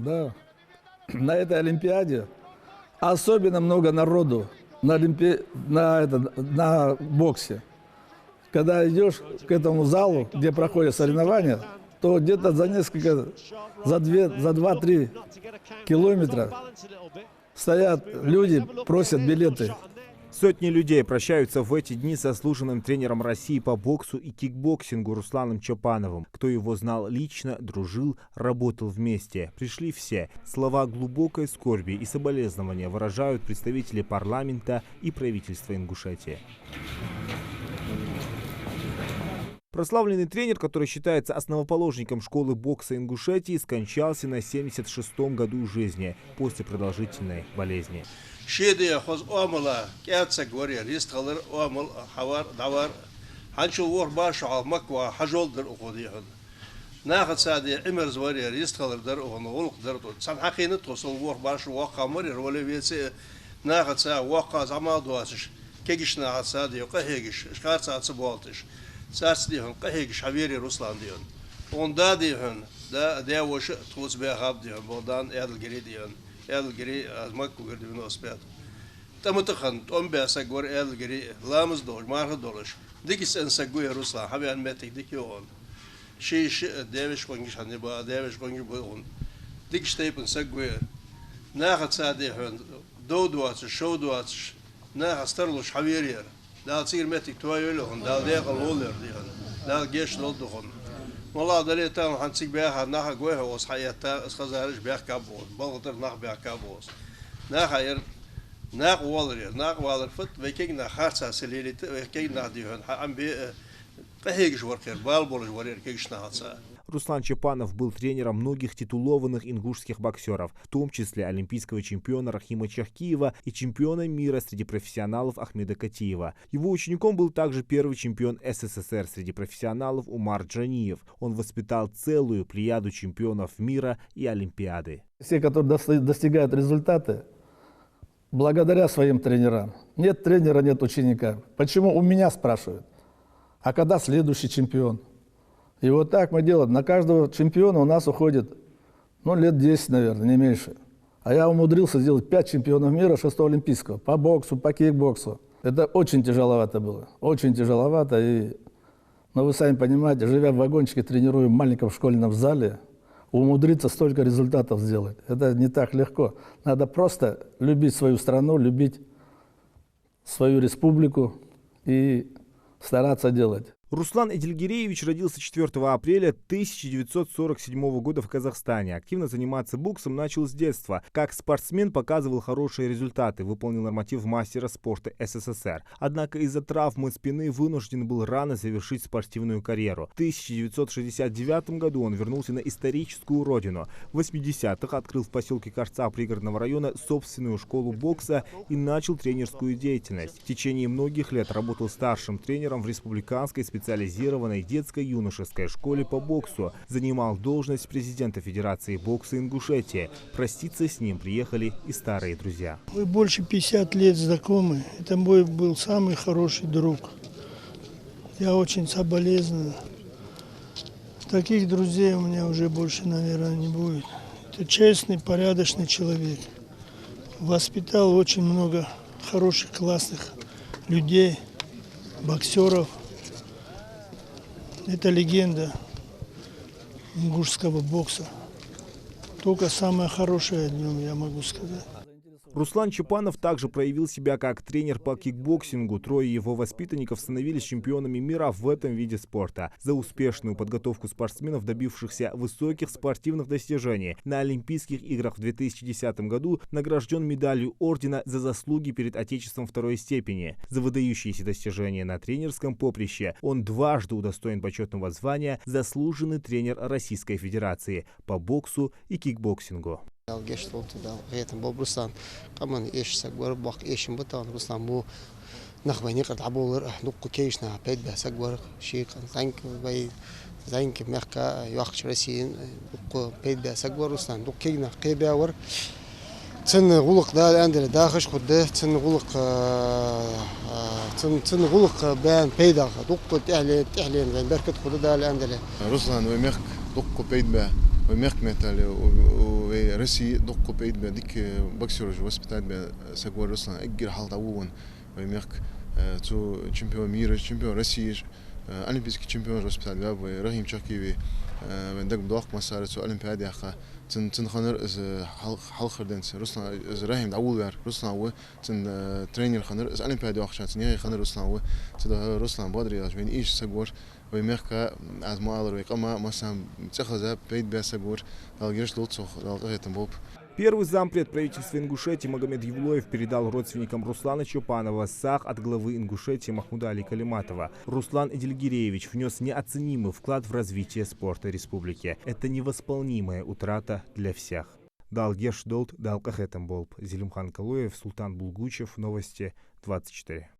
Да, на этой Олимпиаде особенно много народу на боксе. Когда идешь к этому залу, где проходят соревнования, то где-то за 2-3 километра стоят люди, просят билеты. Сотни людей прощаются в эти дни с заслуженным тренером России по боксу и кикбоксингу Русланом Чапановым. Кто его знал лично, дружил, работал вместе. Пришли все. Слова глубокой скорби и соболезнования выражают представители парламента и правительства Ингушетии. Прославленный тренер, который считается основоположником школы бокса Ингушетии, скончался на 76-м году жизни после продолжительной болезни. Сас дихан кахег шавери Руслан дихан. Онда дихан да девош тус бехаб дихан. Бодан эдлгери дихан. Эдлгери азмак кугер 95. Тамутахан он бесагор эдлгери ламыз дож марха долаш. Дикис энсагуя Руслан хабян метик дикион. Шиш девиш конгиш ханеба девиш конгиш бон. Дикиш тейпен сагуя. Нахат садихан додуац шодуац. Нахат старлош хавери. Daar zie je met die twee uren, daar de geloler die, daar geest doen. Maar daar is dan han zich bij haar naar goeie was hij het is gezegd bij kabos, balter naar bij kabos. Naar waller fut, we kijken naar hartsa celulite, we kijken naar die hun ambi gehegisch worker, balbolles worker kijken naar hartsa. Руслан Чапанов был тренером многих титулованных ингушских боксеров, в том числе олимпийского чемпиона Рахима Чахкиева и чемпиона мира среди профессионалов Ахмеда Катиева. Его учеником был также первый чемпион СССР среди профессионалов Умар Джаниев. Он воспитал целую плеяду чемпионов мира и Олимпиады. Все, которые достигают результаты, благодаря своим тренерам. Нет тренера, нет ученика. Почему у меня спрашивают? А когда следующий чемпион? И вот так мы делаем. На каждого чемпиона у нас уходит, лет 10, наверное, не меньше. А я умудрился сделать 5 чемпионов мира, 6 олимпийского. По боксу, по кикбоксу. Это очень тяжеловато было. Очень тяжеловато. Но вы сами понимаете, живя в вагончике, тренируя в маленьком школьном зале, умудриться столько результатов сделать. Это не так легко. Надо просто любить свою страну, любить свою республику и стараться делать. Руслан Эдельгереевич родился 4 апреля 1947 года в Казахстане. Активно заниматься боксом начал с детства. Как спортсмен показывал хорошие результаты, выполнил норматив мастера спорта СССР. Однако из-за травмы спины вынужден был рано завершить спортивную карьеру. В 1969 году он вернулся на историческую родину. В 80-х открыл в поселке Карца пригородного района собственную школу бокса и начал тренерскую деятельность. В течение многих лет работал старшим тренером в республиканской специализированной детско-юношеской школе по боксу, занимал должность президента Федерации бокса Ингушетии. Проститься с ним приехали и старые друзья. Мы больше 50 лет знакомы. Это мой был самый хороший друг. Я очень соболезную. Таких друзей у меня уже больше, наверное, не будет. Это честный, порядочный человек. Воспитал очень много хороших, классных людей, боксеров. Это легенда ингушского бокса. Только самое хорошее о нем я могу сказать. Руслан Чапанов также проявил себя как тренер по кикбоксингу. Трое его воспитанников становились чемпионами мира в этом виде спорта. За успешную подготовку спортсменов, добившихся высоких спортивных достижений. На Олимпийских играх в 2010 году награжден медалью ордена за заслуги перед Отечеством второй степени. За выдающиеся достижения на тренерском поприще он дважды удостоен почетного звания «Заслуженный тренер Российской Федерации» по боксу и кикбоксингу. Geçti oldu da hayatım bu Ruslan kaman eşsek var bak eşim bu tan Ruslan bu نخبني قد عبور نقو كيشنا بيد بسقور شيء زنك باي زنك مخكا يوخش رسين نقو بيد بسقور Ruslan نقو كينا قيبا ور تن غلق ده الأندلة داخش خده تن غلق بان بيدا نقو تعلن زين بركة خده ده الأندلة Ruslan ومخك نقو بيد با ومخك مثال Россия دق بعيد بديك بكسر وسبتات بسجور روسنا أجر حال داوون ويميك تو شامبيون مير شامبيون روسيا أولمبيسك شامبيون وسبتات باب ورهيم شاكي بندق بدوق مسار تو أولمبياد يا أخا تن خنر إز حال خردنس روسنا إز رهيم داوول بير روسنا هو تن ترينر خنر إز أولمبياد يا أخشان تنيا خنر روسنا هو تدا روسنا بادري عشان إيش سجور ويميك از ما أدر ويقام مثلا تأخذ بعيد بسجور دالجيش لوتسوخ دالجيش تنبوب. Первый зампред правительства Ингушетии Магомед Евлоев передал родственникам Руслана Чопанова сах от главы Ингушетии Махмуда Али Калиматова. Руслан Эдильгиреевич внес неоценимый вклад в развитие спорта республики. Это невосполнимая утрата для всех. Далгеш Долт Далкахетем Болб. Зелимхан Калуев, Султан Булгучев. Новости 24.